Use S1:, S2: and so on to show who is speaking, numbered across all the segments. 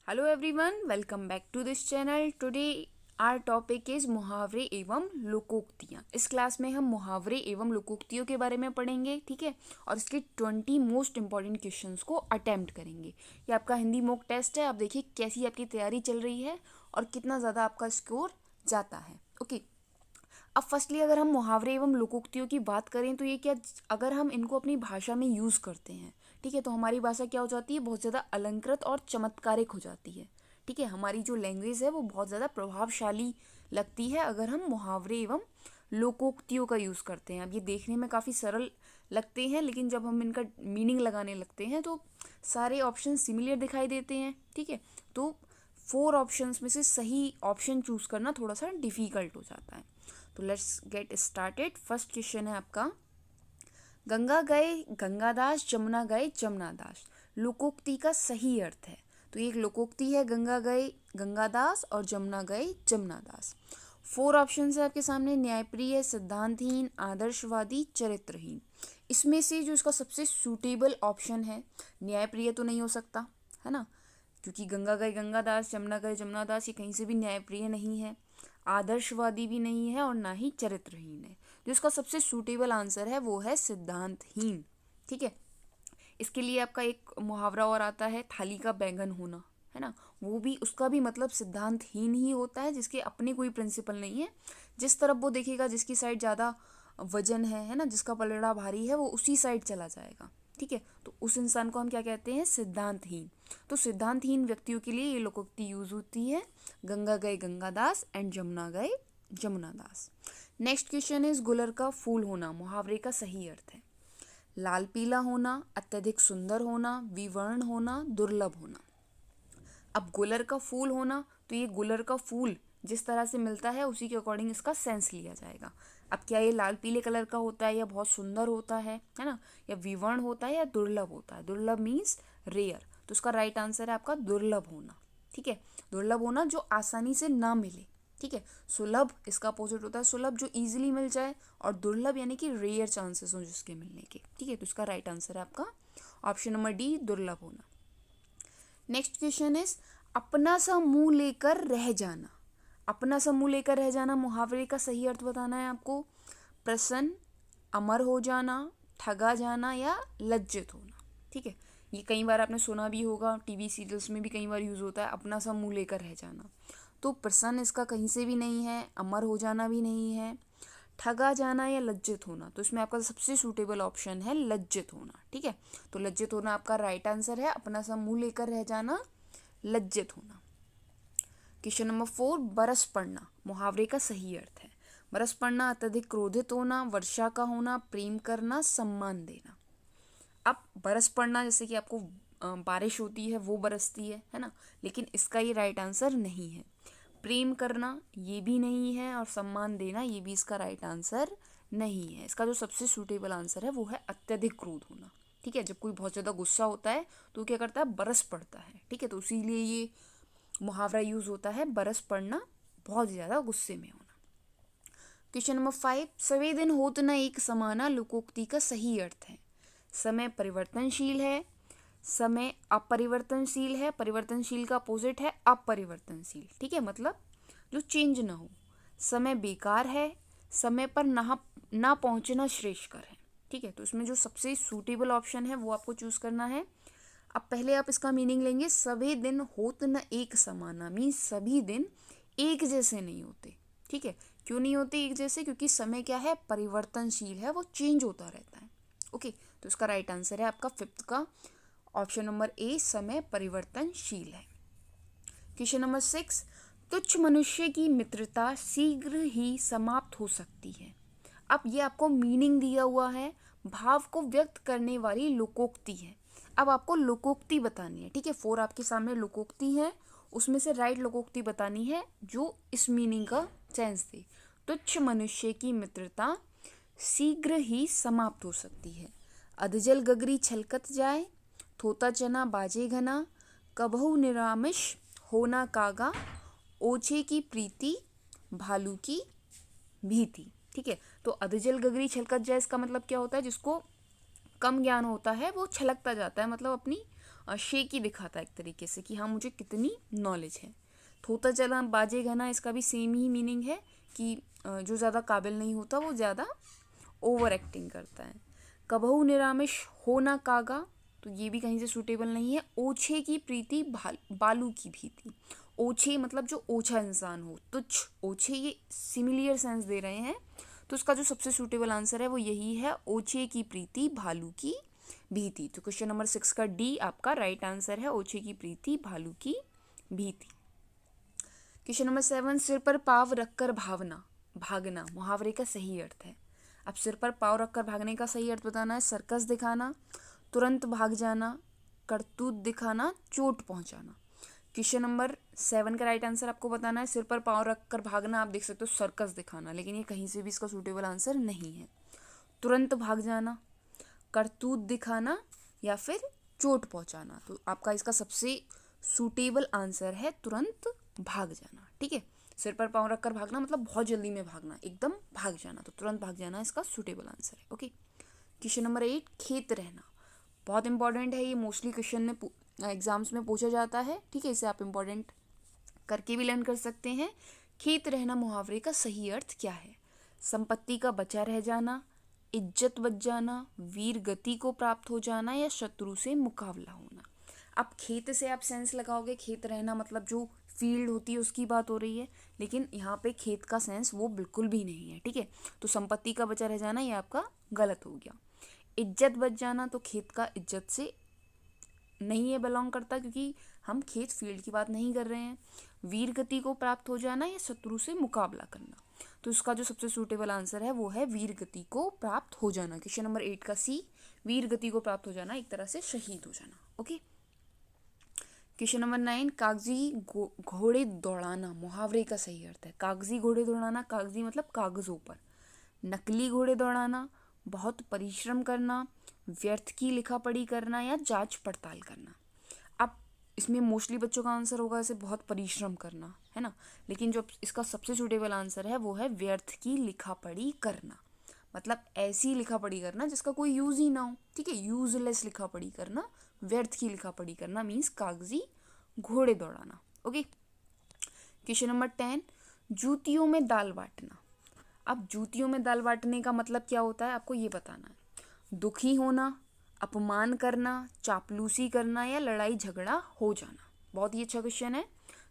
S1: Hello everyone, welcome back to this channel. Today our topic is मुहावरे एवं लोकोक्तियाँ। इस class में हम मुहावरे एवं लोकोक्तियों के बारे में पढ़ेंगे, ठीक है। और इसके 20 मोस्ट इंपॉर्टेंट क्वेश्चंस को अटेम्प्ट करेंगे। ये आपका हिंदी मॉक टेस्ट है। आप देखिए कैसी आपकी तैयारी चल रही है और कितना ज़्यादा आपका स्कोर जाता है। ओके, अब फर्स्टली अगर हम मुहावरे एवं लोकोक्तियों की बात करें तो ये क्या, अगर हम इनको अपनी भाषा में यूज़ करते हैं, ठीक है, तो हमारी भाषा क्या हो जाती है, बहुत ज़्यादा अलंकृत और चमत्कारिक हो जाती है। ठीक है, हमारी जो लैंग्वेज है वो बहुत ज़्यादा प्रभावशाली लगती है अगर हम मुहावरे एवं लोकोक्तियों का यूज़ करते हैं। अब ये देखने में काफ़ी सरल लगते हैं, लेकिन जब हम इनका मीनिंग लगाने लगते हैं तो सारे ऑप्शन सिमिलर दिखाई देते हैं। ठीक है, तो 4 ऑप्शंस में से सही ऑप्शन चूज़ करना थोड़ा सा डिफ़िकल्ट हो जाता है। तो let's get started. First question है आपका, गंगा गए गंगादास, जमुना गए जमुनादास, लोकोक्ति का सही अर्थ है। तो ये एक लोकोक्ति है, गंगा गए गंगादास और जमुना गए जमुनादास। 4 ऑप्शन है आपके सामने, न्यायप्रिय, सिद्धांतहीन, आदर्शवादी, चरित्रहीन। इसमें से जो इसका सबसे सूटेबल ऑप्शन है, न्यायप्रिय तो नहीं हो सकता, है ना, क्योंकि गंगा गए गंगादास, जमुना गए जमुनादास ये कहीं से भी न्यायप्रिय नहीं है, आदर्शवादी भी नहीं है और ना ही चरित्रहीन है। जो इसका सबसे सूटेबल आंसर है वो है सिद्धांतहीन। ठीक है, इसके लिए आपका एक मुहावरा और आता है, थाली का बैंगन होना, है ना, वो भी, उसका भी मतलब सिद्धांतहीन ही होता है, जिसके अपने कोई प्रिंसिपल नहीं है। जिस तरफ वो देखेगा, जिसकी साइड ज़्यादा वजन है ना, जिसका पलड़ा भारी है, वो उसी साइड चला जाएगा। ठीक है, तो उस इंसान को हम क्या कहते हैं, सिद्धांतहीन। तो सिद्धांतहीन व्यक्तियों के लिए ये लोकोक्ति यूज होती है, गंगा गए गंगादास एंड जमुना गए जमुनादास। नेक्स्ट क्वेश्चन इज, गुलर का फूल होना, मुहावरे का सही अर्थ है। लाल पीला होना, अत्यधिक सुंदर होना, विवर्ण होना, दुर्लभ होना। अब गुलर का फूल होना, तो ये गुलर का फूल जिस तरह से मिलता है उसी के अकॉर्डिंग इसका सेंस लिया जाएगा। अब क्या ये लाल पीले कलर का होता है या बहुत सुंदर होता है ना, या विवर्ण होता है या दुर्लभ होता है। दुर्लभ मीन्स रेयर, तो इसका राइट आंसर है आपका दुर्लभ होना। ठीक है, दुर्लभ होना जो आसानी से ना मिले। ठीक है, सुलभ इसका अपोजिट होता है, सुलभ जो इजीली मिल जाए, और दुर्लभ यानी कि रेयर चांसेस हो जिसके मिलने के। ठीक है, तो इसका राइट आंसर है आपका ऑप्शन नंबर डी, दुर्लभ होना। नेक्स्ट क्वेश्चन इज, अपना सा मुंह लेकर रह जाना। अपना सा मुंह लेकर रह जाना, मुहावरे का सही अर्थ बताना है आपको। प्रसन्न, अमर हो जाना, ठगा जाना या लज्जित होना। ठीक है, ये कई बार आपने सुना भी होगा, टीवी सीरियल्स में भी कई बार यूज होता है, अपना सा मुंह लेकर रह जाना। तो प्रसन्न इसका कहीं से भी नहीं है, अमर हो जाना भी नहीं है, ठगा जाना या लज्जित होना। तो इसमें आपका सबसे सूटेबल ऑप्शन है लज्जित होना। ठीक है, तो लज्जित होना आपका राइट आंसर है, अपना सा मुंह लेकर रह जाना, लज्जित होना। क्वेश्चन नंबर 4, बरस पड़ना, मुहावरे का सही अर्थ है। बरस पड़ना, अत्यधिक क्रोधित होना, वर्षा का होना, प्रेम करना, सम्मान देना। अब बरस पड़ना, जैसे कि आपको बारिश होती है वो बरसती है ना, लेकिन इसका ये राइट आंसर नहीं है। प्रेम करना ये भी नहीं है, और सम्मान देना ये भी इसका राइट आंसर नहीं है। इसका जो सबसे सूटेबल आंसर है वो है अत्यधिक क्रोध होना। ठीक है, जब कोई बहुत ज़्यादा गुस्सा होता है तो क्या करता है, बरस पड़ता है। ठीक है, तो इसीलिए ये मुहावरा यूज होता है, बरस पड़ना, बहुत ज़्यादा गुस्से में होना। क्वेश्चन नंबर 5, सवे दिन होत न एक समाना, लोकोक्ति का सही अर्थ है। समय परिवर्तनशील है, समय अपरिवर्तनशील है, परिवर्तनशील का अपोजिट है अपरिवर्तनशील। ठीक है, मतलब जो चेंज ना हो। समय बेकार है, समय पर ना पहुंचना श्रेयस्कर है। ठीक है, तो इसमें जो सबसे सूटेबल ऑप्शन है वो आपको चूज करना है। अब पहले आप इसका मीनिंग लेंगे, सभी दिन होत न एक समाना, मीन्स सभी दिन एक जैसे नहीं होते। ठीक है, क्यों नहीं होते एक जैसे, क्योंकि समय क्या है, परिवर्तनशील है, वो चेंज होता रहता है। ओके, तो इसका राइट आंसर है आपका 5th का ऑप्शन नंबर ए, समय परिवर्तनशील है। क्वेश्चन नंबर 6, तुच्छ मनुष्य की मित्रता शीघ्र ही समाप्त हो सकती है। अब ये आपको मीनिंग दिया हुआ है, भाव को व्यक्त करने वाली लोकोक्ति है। अब आपको लोकोक्ति बतानी है। ठीक है, 4 आपके सामने लोकोक्ति है, उसमें से राइट लोकोक्ति बतानी है जो इस मीनिंग का सेंस दे। तुच्छ मनुष्य की मित्रता शीघ्र ही समाप्त हो सकती है। अधजल गगरी छलकत जाए, थोता चना बाजे घना, कबहू निरामिष होना कागा, ओछे की प्रीति भालू की भीति। ठीक है, तो अधजल गगरी छलकत जाए, इसका मतलब क्या होता है, जिसको कम ज्ञान होता है वो छलकता जाता है, मतलब अपनी शेकी दिखाता है एक तरीके से कि हाँ मुझे कितनी नॉलेज है। थोता चला बाजेगा ना, इसका भी सेम ही मीनिंग है कि जो ज़्यादा काबिल नहीं होता वो ज़्यादा ओवर एक्टिंग करता है। कबहू निरामिष हो ना कागा, तो ये भी कहीं से सूटेबल नहीं है। ओछे की प्रीति बालू की भीति। ओछे मतलब जो ओछा इंसान हो, तुच्छ, ओछे, ये सिमिलियर सेंस दे रहे हैं। तो उसका जो सबसे सूटेबल आंसर है वो यही है, ओछे की प्रीति भालू की भीति। तो क्वेश्चन नंबर 6 का डी आपका राइट आंसर है, ओछे की प्रीति भालू की भीति। क्वेश्चन नंबर 7, सिर पर पाव रखकर भागना मुहावरे का सही अर्थ है। अब सिर पर पाव रखकर भागने का सही अर्थ बताना है। सर्कस दिखाना, तुरंत भाग जाना, करतूत दिखाना, चोट पहुंचाना। क्वेश्चन नंबर 7 का राइट आंसर आपको बताना है। सिर पर पाँव रखकर भागना, आप देख सकते हो सर्कस दिखाना, लेकिन ये कहीं से भी इसका सूटेबल आंसर नहीं है। तुरंत भाग जाना, करतूत दिखाना या फिर चोट पहुंचाना। तो आपका इसका सबसे सूटेबल आंसर है तुरंत भाग जाना। ठीक है, सिर पर पाँव रखकर भागना मतलब बहुत जल्दी में भागना, एकदम भाग जाना, तो तुरंत भाग जाना इसका सूटेबल आंसर है। ओके, क्वेश्चन नंबर 8, खेत रहना। बहुत इंपॉर्टेंट है ये, मोस्टली क्वेश्चन में एग्जाम्स में पूछा जाता है। ठीक है, इसे आप इंपॉर्टेंट करके भी लर्न कर सकते हैं। खेत रहना मुहावरे का सही अर्थ क्या है? संपत्ति का बचा रह जाना, इज्जत बच जाना, वीर गति को प्राप्त हो जाना या शत्रु से मुकाबला होना। अब खेत से आप सेंस लगाओगे, खेत रहना मतलब जो फील्ड होती है उसकी बात हो रही है, लेकिन यहाँ पे खेत का सेंस वो बिल्कुल भी नहीं है। ठीक है, तो संपत्ति का बचा रह जाना ये आपका गलत हो गया। इज्जत बच जाना, तो खेत का इज्जत से नहीं है बिलोंग करता, क्योंकि हम खेत फील्ड की बात नहीं कर रहे हैं। वीर गति को प्राप्त हो जाना या शत्रु से मुकाबला करना, तो इसका जो सबसे सूटेबल आंसर है वो है वीर गति को प्राप्त हो जाना। क्वेश्चन नंबर 8 का सी, वीर गति को प्राप्त हो जाना, एक तरह से शहीद हो जाना। ओके, क्वेश्चन नंबर 9, कागजी घोड़े दौड़ाना मुहावरे का सही अर्थ है। कागजी घोड़े दौड़ाना, कागजी मतलब कागजों पर, नकली घोड़े दौड़ाना, बहुत परिश्रम करना, व्यर्थ की लिखा पढ़ी करना या जांच पड़ताल करना। अब इसमें मोस्टली बच्चों का आंसर होगा ऐसे बहुत परिश्रम करना, है ना, लेकिन जो इसका सबसे सूटेबल आंसर है वो है व्यर्थ की लिखा पढ़ी करना, मतलब ऐसी लिखा पढ़ी करना जिसका कोई यूज ही ना हो। ठीक है, यूजलेस लिखा पढ़ी करना, व्यर्थ की लिखा पढ़ी करना मीन्स कागजी घोड़े दौड़ाना। ओके, क्वेश्चन नंबर 10, जूतियों में दाल बांटना। अब जूतियों में दाल बांटने का मतलब क्या होता है आपको ये बताना है। दुखी होना, अपमान करना, चापलूसी करना या लड़ाई झगड़ा हो जाना। बहुत ही अच्छा क्वेश्चन है।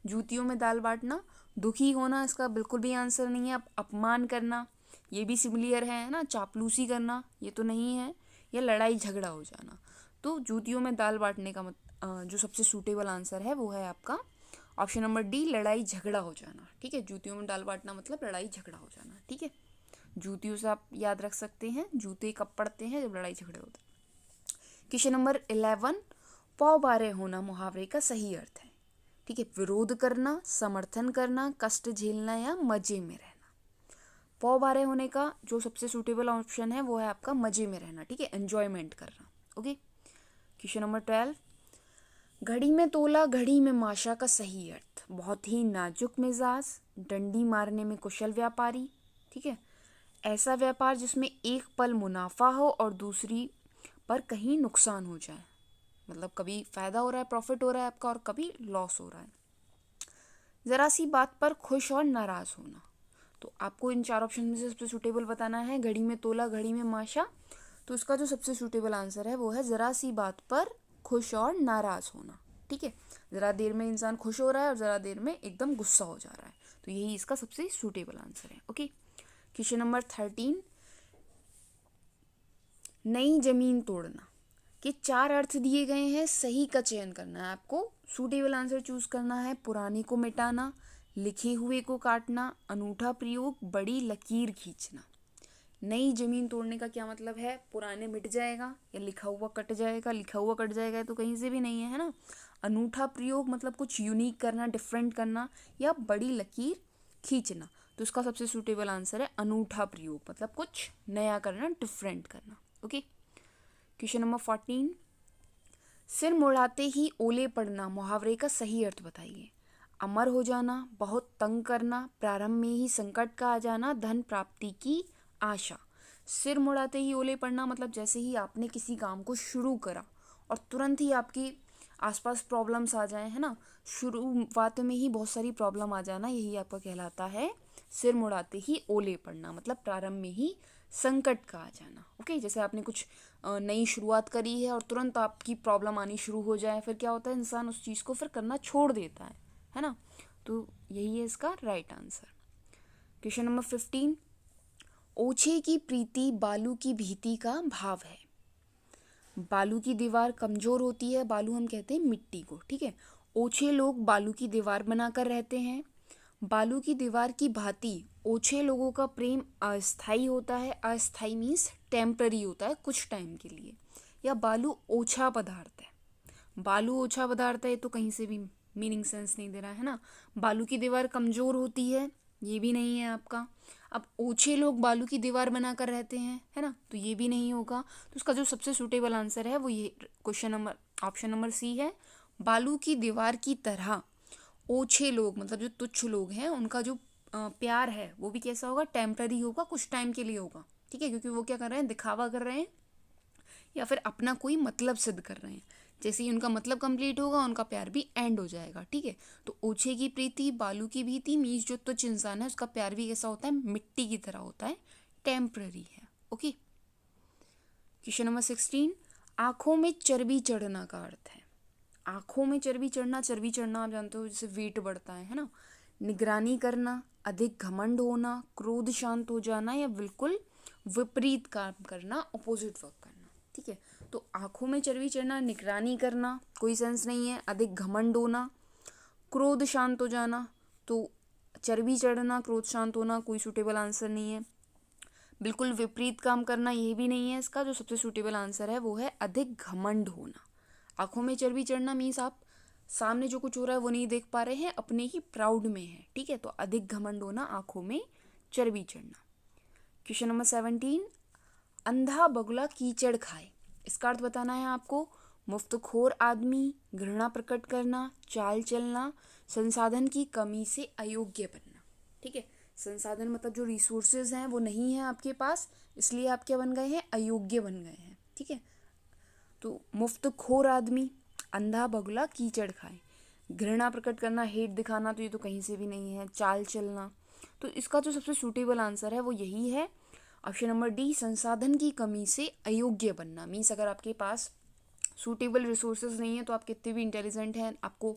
S1: जूतियों में दाल बांटना, दुखी होना इसका बिल्कुल भी आंसर नहीं है। अपमान करना ये भी सिमिलियर है ना, चापलूसी करना ये तो नहीं है, या लड़ाई झगड़ा हो जाना। तो जूतियों में दाल बांटने का जो सबसे सूटेबल आंसर है वो है आपका ऑप्शन नंबर डी, लड़ाई झगड़ा हो जाना। ठीक है, जूतियों में दाल बांटना मतलब लड़ाई झगड़ा हो जाना। ठीक है, जूतियों से आप याद रख सकते हैं, जूते कब पड़ते हैं, जब लड़ाई झगड़े होते हैं। क्वेश्चन नंबर 11, पौ बारे होना मुहावरे का सही अर्थ है। ठीक है, विरोध करना, समर्थन करना, कष्ट झेलना या मजे में रहना। पौ बारे होने का जो सबसे सूटेबल ऑप्शन है वो है आपका मजे में रहना। ठीक है, एंजॉयमेंट करना। ओके, क्वेश्चन नंबर 12, घड़ी में तोला घड़ी में माशा का सही अर्थ। बहुत ही नाजुक मिजाज, डंडी मारने में कुशल व्यापारी। ठीक है, ऐसा व्यापार जिसमें एक पल मुनाफा हो और दूसरी पर कहीं नुकसान हो जाए, मतलब कभी फायदा हो रहा है, प्रॉफिट हो रहा है आपका, और कभी लॉस हो रहा है। जरा सी बात पर खुश और नाराज होना। तो आपको इन 4 ऑप्शन में से सबसे सूटेबल बताना है। घड़ी में तोला घड़ी में माशा, तो इसका जो सबसे सूटेबल आंसर है वो है जरा सी बात पर खुश और नाराज होना। ठीक है, जरा देर में इंसान खुश हो रहा है और जरा देर में एकदम गुस्सा हो जा रहा है, तो यही इसका सबसे सूटेबल आंसर है। ओके, क्वेश्चन नंबर 13, नई जमीन तोड़ना के 4 अर्थ दिए गए हैं, सही का चयन करना है आपको, सूटेबल आंसर चूज करना है। पुराने को मिटाना, लिखे हुए को काटना, अनूठा प्रयोग, बड़ी लकीर खींचना। नई जमीन तोड़ने का क्या मतलब है? पुराने मिट जाएगा या लिखा हुआ कट जाएगा। लिखा हुआ कट जाएगा तो कहीं से भी नहीं है, है ना। अनूठा प्रयोग मतलब कुछ यूनिक करना, डिफरेंट करना, या बड़ी लकीर खींचना। तो इसका सबसे सूटेबल आंसर है अनूठा प्रयोग, मतलब कुछ नया करना, डिफरेंट करना। ओके, क्वेश्चन नंबर 14, सिर मुड़ाते ही ओले पड़ना मुहावरे का सही अर्थ बताइए। अमर हो जाना, बहुत तंग करना, प्रारंभ में ही संकट का आ जाना, धन प्राप्ति की आशा। सिर मुड़ाते ही ओले पड़ना मतलब जैसे ही आपने किसी काम को शुरू करा और तुरंत ही आपकी आसपास प्रॉब्लम्स आ जाए, है ना, शुरुआत में ही बहुत सारी प्रॉब्लम आ जाना, यही आपका कहलाता है सिर मुड़ाते ही ओले पड़ना, मतलब प्रारंभ में ही संकट का आ जाना। ओके, जैसे आपने कुछ नई शुरुआत करी है और तुरंत आपकी प्रॉब्लम आनी शुरू हो जाए, फिर क्या होता है, इंसान उस चीज़ को फिर करना छोड़ देता है ना। तो यही है इसका राइट आंसर। क्वेश्चन नंबर 15, ओछे की प्रीति बालू की भीति का भाव है। बालू की दीवार कमजोर होती है, बालू हम कहते हैं मिट्टी को, ठीक है। ओछे लोग बालू की दीवार बनाकर रहते हैं। बालू की दीवार की भांति ओछे लोगों का प्रेम अस्थाई होता है। अस्थाई मीन्स टेम्पररी होता है, कुछ टाइम के लिए। या बालू ओछा पदार्थ है। बालू ओछा पदार्थ है तो कहीं से भी मीनिंग सेंस नहीं दे रहा है ना। बालू की दीवार कमजोर होती है, ये भी नहीं है आपका। अब ओछे लोग बालू की दीवार बनाकर रहते हैं, है ना, तो ये भी नहीं होगा। तो उसका जो सबसे सूटेबल आंसर है वो ये question number option number C है। बालू की दीवार की तरह ओछे लोग, मतलब जो तुच्छ लोग हैं, उनका जो प्यार है वो भी कैसा होगा, टेम्पररी होगा, कुछ टाइम के लिए होगा, ठीक है। क्योंकि वो क्या कर रहे हैं, दिखावा कर रहे हैं या फिर अपना कोई मतलब सिद्ध कर रहे हैं। जैसे ही उनका मतलब कंप्लीट होगा, उनका प्यार भी एंड हो जाएगा, ठीक है। तो ओछे की प्रीति बालू की भीति मीन्स जो तुच्छ इंसान है उसका प्यार भी कैसा होता है, मिट्टी की तरह होता है, टेम्पररी है। ओके, क्वेश्चन नंबर 16, आंखों में चर्बी चढ़ना का अर्थ है। आंखों में चर्बी चढ़ना आप जानते हो, जैसे वेट बढ़ता है ना। निगरानी करना, अधिक घमंड होना, क्रोध शांत हो जाना, या बिल्कुल विपरीत काम करना, अपोजिट वर्क करना, ठीक है। तो आंखों में चर्बी चढ़ना, निगरानी करना, कोई सेंस नहीं है। अधिक घमंड होना, क्रोध शांत हो जाना, तो चर्बी चढ़ना, क्रोध शांत होना, कोई सूटेबल आंसर नहीं है। बिल्कुल विपरीत काम करना, ये भी नहीं है। इसका जो सबसे सूटेबल आंसर है वो है अधिक घमंड होना। आंखों में चर्बी चढ़ना मीन्स आप सामने जो कुछ हो रहा है वो नहीं देख पा रहे हैं, अपने ही प्राउड में है, ठीक है। तो अधिक घमंड होना, आंखों में चर्बी चढ़ना। क्वेश्चन नंबर 17, अंधा बगुला कीचड़ खाए, इसका अर्थ बताना है आपको। मुफ्तखोर आदमी, घृणा प्रकट करना, चाल चलना, संसाधन की कमी से अयोग्य बनना, ठीक है। संसाधन मतलब जो रिसोर्सेज हैं वो नहीं है आपके पास, इसलिए आप क्या बन गए हैं, अयोग्य बन गए हैं, ठीक है। तो मुफ्तखोर आदमी, अंधा बगुला कीचड़ खाए, घृणा प्रकट करना, हेट दिखाना, तो ये तो कहीं से भी नहीं है। चाल चलना, तो इसका जो सबसे सूटेबल आंसर है वो यही है, ऑप्शन नंबर डी, संसाधन की कमी से अयोग्य बनना। मीन्स अगर आपके पास सूटेबल रिसोर्सेज नहीं है तो आप कितने भी इंटेलिजेंट हैं, आपको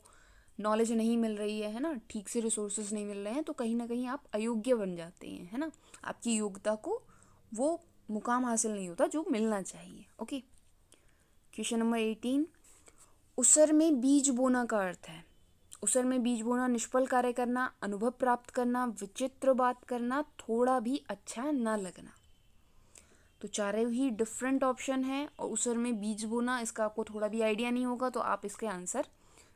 S1: नॉलेज नहीं मिल रही है ना, ठीक से रिसोर्सेज नहीं मिल रहे हैं, तो कहीं ना कहीं आप अयोग्य बन जाते हैं, है ना। आपकी योग्यता को वो मुकाम हासिल नहीं होता जो मिलना चाहिए। ओके, क्वेश्चन नंबर 18, उसर में बीज बोना का अर्थ है। उसर में बीज बोना, निष्फल कार्य करना, अनुभव प्राप्त करना, विचित्र बात करना, थोड़ा भी अच्छा ना लगना। तो चारों ही डिफरेंट ऑप्शन है, और उसर में बीज बोना, इसका आपको थोड़ा भी आइडिया नहीं होगा तो आप इसके आंसर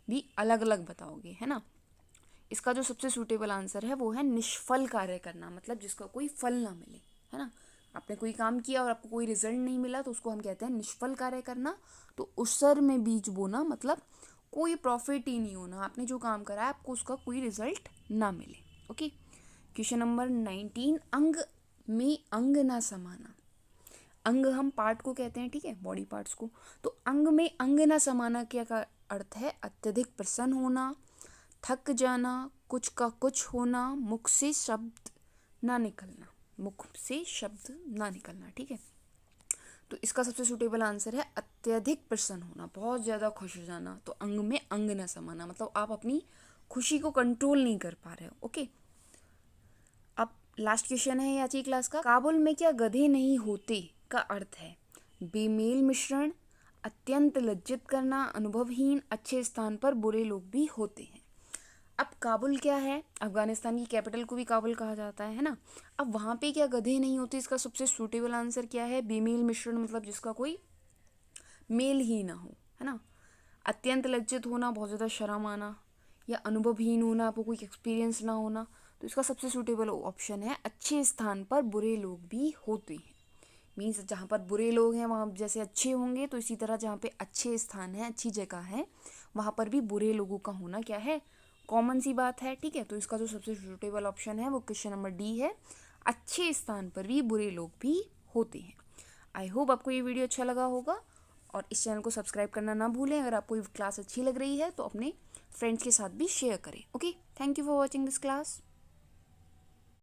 S1: भी अलग अलग बताओगे, है ना। इसका जो सबसे सूटेबल आंसर है वो है निष्फल कार्य करना, मतलब जिसका कोई फल ना मिले, है ना। आपने कोई काम किया और आपको कोई रिजल्ट नहीं मिला तो उसको हम कहते हैं निष्फल कार्य करना। तो उसर में बीज बोना मतलब कोई प्रॉफिट ही नहीं होना, आपने जो काम करा है आपको उसका कोई रिजल्ट ना मिले। ओके, क्वेश्चन नंबर 19, अंग में अंग ना समाना। अंग हम पार्ट को कहते हैं, ठीक है, बॉडी पार्ट्स को। तो अंग में अंग ना समाना क्या का अर्थ है, अत्यधिक प्रसन्न होना, थक जाना, कुछ का कुछ होना, मुख से शब्द ना निकलना, मुख से शब्द ना निकलना, ठीक है। तो इसका सबसे सूटेबल आंसर है अत्यधिक प्रसन्न होना, बहुत ज़्यादा खुश हो जाना। तो अंग में अंग ना समाना मतलब आप अपनी खुशी को कंट्रोल नहीं कर पा रहे हो। ओके, अब लास्ट क्वेश्चन है आज की क्लास का, काबुल में क्या गधे नहीं होते का अर्थ है बेमेल मिश्रण, अत्यंत लज्जित करना, अनुभवहीन, अच्छे स्थान पर बुरे लोग भी होते हैं। अब काबुल क्या है, अफगानिस्तान की कैपिटल को भी काबुल कहा जाता है ना। अब वहाँ पे क्या गधे नहीं होते, इसका सबसे सूटेबल आंसर क्या है, बेमेल मिश्रण मतलब जिसका कोई मेल ही ना हो, है ना। अत्यंत लज्जित होना, बहुत ज़्यादा शर्म आना, या अनुभवहीन होना, आपको कोई एक्सपीरियंस ना होना। तो इसका सबसे सूटेबल ऑप्शन है अच्छे स्थान पर बुरे लोग भी होते हैं। मीन्स जहाँ पर बुरे लोग हैं वहाँ जैसे अच्छे होंगे, तो इसी तरह जहाँ पे अच्छे स्थान है, अच्छी जगह है, वहाँ पर भी बुरे लोगों का होना क्या है, कॉमन सी बात है, ठीक है। तो इसका जो सबसे सूटेबल ऑप्शन है वो क्वेश्चन नंबर डी है, अच्छे स्थान पर भी बुरे लोग भी होते हैं। आई होप आपको ये वीडियो अच्छा लगा होगा, और इस चैनल को सब्सक्राइब करना ना भूलें। अगर आपको ये क्लास अच्छी लग रही है तो अपने फ्रेंड्स के साथ भी शेयर करें। Okay, thank you for watching this class.